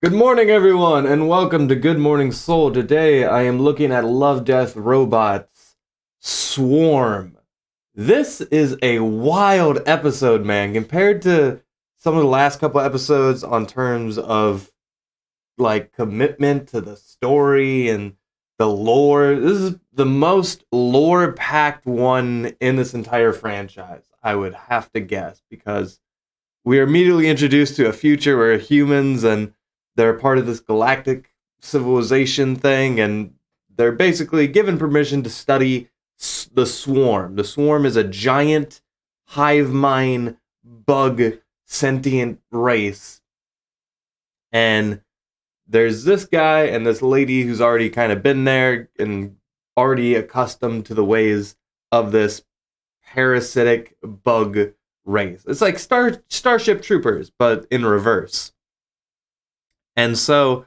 Good morning, everyone, and welcome to Good Morning Soul. Today, I am looking at Love, Death, Robots Swarm. This is a wild episode, man, compared to some of the last couple episodes on terms of like commitment to the story and the lore. This is the most lore-packed one in this entire franchise, I would have to guess, because we are immediately introduced to a future where humans and they're part of this galactic civilization thing, and they're basically given permission to study the swarm. The swarm is a giant hive mind bug sentient race, and there's this guy and this lady who's already kind of been there and already accustomed to the ways of this parasitic bug race. It's like Starship Troopers, but in reverse. And so,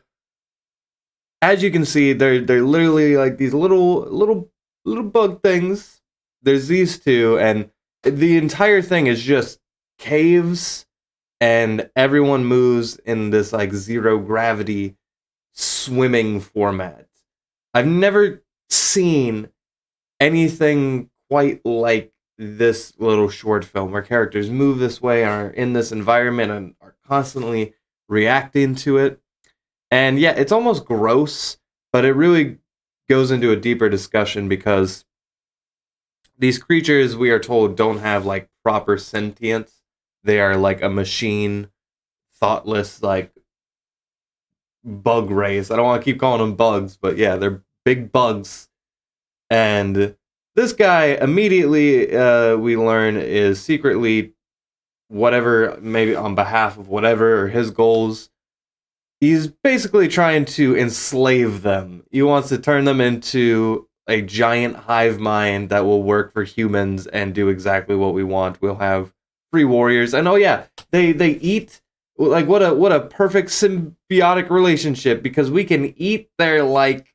as you can see, they're literally like these little bug things. There's these two, and the entire thing is just caves, and everyone moves in this like zero gravity swimming format. I've never seen anything quite like this little short film where characters move this way, are in this environment, and are constantly reacting to it. And yeah, it's almost gross, but it really goes into a deeper discussion because these creatures, we are told, don't have like proper sentience. They are like a machine, thoughtless, like bug race. I don't want to keep calling them bugs, but yeah, they're big bugs. And this guy immediately, we learn, is secretly whatever, maybe on behalf of whatever, or his goals. He's basically trying to enslave them. He wants to turn them into a giant hive mind that will work for humans and do exactly what we want. We'll have free warriors, and oh yeah, they eat. Like what a perfect symbiotic relationship, because we can eat their like,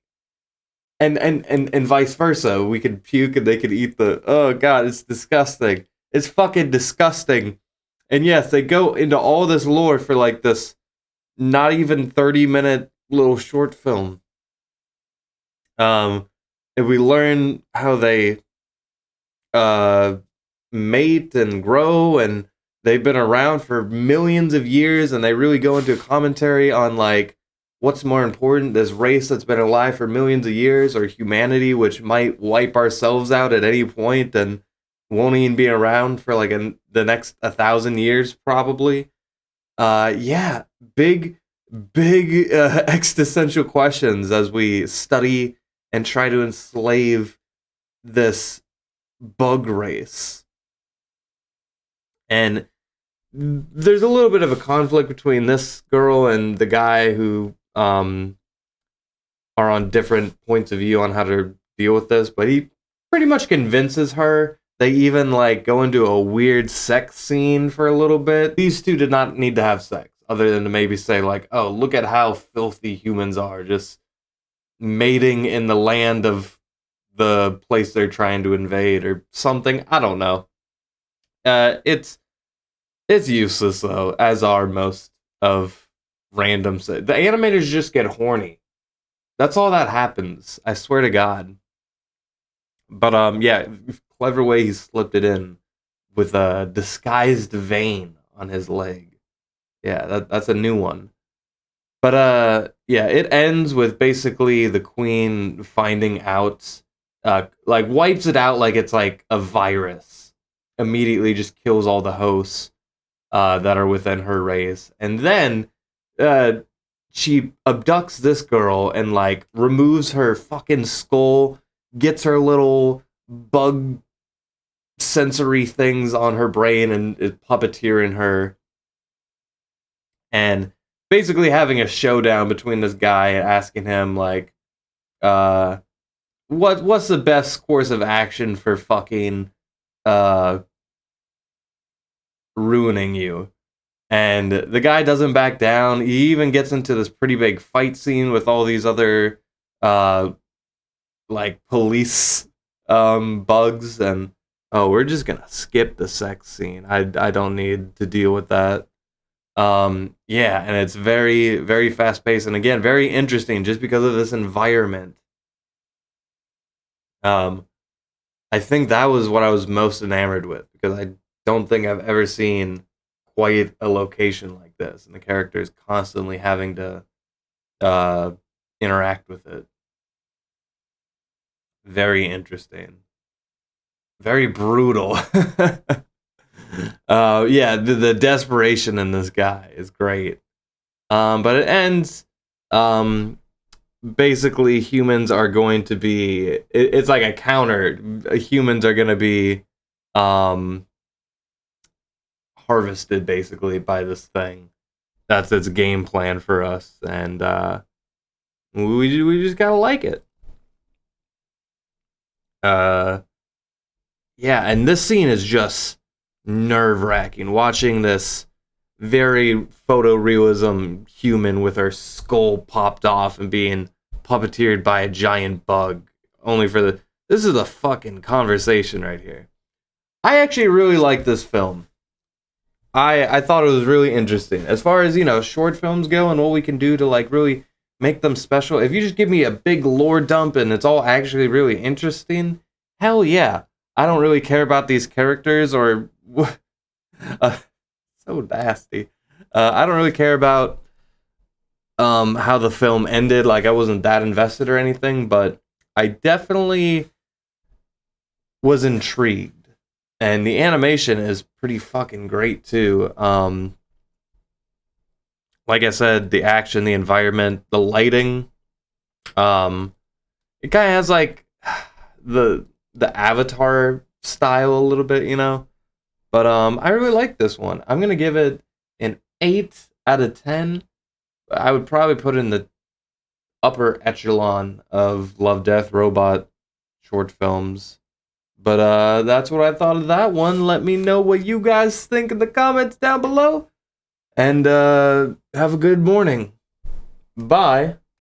and vice versa. We could puke and they could eat the. Oh god, it's disgusting. It's fucking disgusting. And yes, they go into all this lore for like this not even 30-minute little short film. Um, and we learn how they uh mate and grow, and they've been around for millions of years, and they really go into a commentary on like what's more important, this race that's been alive for millions of years, or humanity, which might wipe ourselves out at any point and won't even be around for like the next 1,000 years probably. Yeah, big existential questions as we study and try to enslave this bug race. And there's a little bit of a conflict between this girl and the guy who are on different points of view on how to deal with this, but he pretty much convinces her. They even like go into a weird sex scene for a little bit. These two did not need to have sex, other than to maybe say like, "Oh, look at how filthy humans are, just mating in the land of the place they're trying to invade," or something. I don't know. It's useless though, as are most of random. The animators just get horny. That's all that happens. I swear to God. But yeah, clever way he slipped it in with a disguised vein on his leg. Yeah, that's a new one. But yeah, it ends with basically the queen finding out, like wipes it out like it's like a virus. Immediately, just kills all the hosts that are within her race, and then uh, she abducts this girl and like removes her fucking skull, gets her little bug sensory things on her brain, and is puppeteering her, and basically having a showdown between this guy and asking him like, uh, what's the best course of action for fucking uh ruining you. And the guy doesn't back down. He even gets into this pretty big fight scene with all these other uh like police bugs, and oh, we're just gonna skip the sex scene. I don't need to deal with that. Yeah, and it's very, very fast paced, and again, very interesting just because of this environment. Um, I think that was what I was most enamored with because I don't think I've ever seen quite a location like this, and the characters constantly having to uh, interact with it. Very interesting, very brutal. Yeah, the desperation in this guy is great. But it ends. Um, Basically, humans are going to be. It's like a counter. Humans are going to be um, harvested basically by this thing. That's its game plan for us, and we just gotta like it. Uh, yeah, and this scene is just nerve wracking. Watching this very photorealism human with her skull popped off and being puppeteered by a giant bug, only for the. This is a fucking conversation right here. I actually really like this film. I thought it was really interesting as far as short films go and what we can do to like really make them special. If you just give me a big lore dump and it's all actually really interesting, hell yeah. I don't really care about these characters or uh, so nasty. I don't really care about how the film ended. Like I wasn't that invested or anything, but I definitely was intrigued. And the animation is pretty fucking great too. Like I said, the action, the environment, the lighting. It kind of has like the Avatar style a little bit, But I really like this one. I'm gonna give it an 8 out of 10. I would probably put it in the upper echelon of Love, Death, Robot short films. But that's what I thought of that one. Let me know what you guys think in the comments down below. And have a good morning. Bye.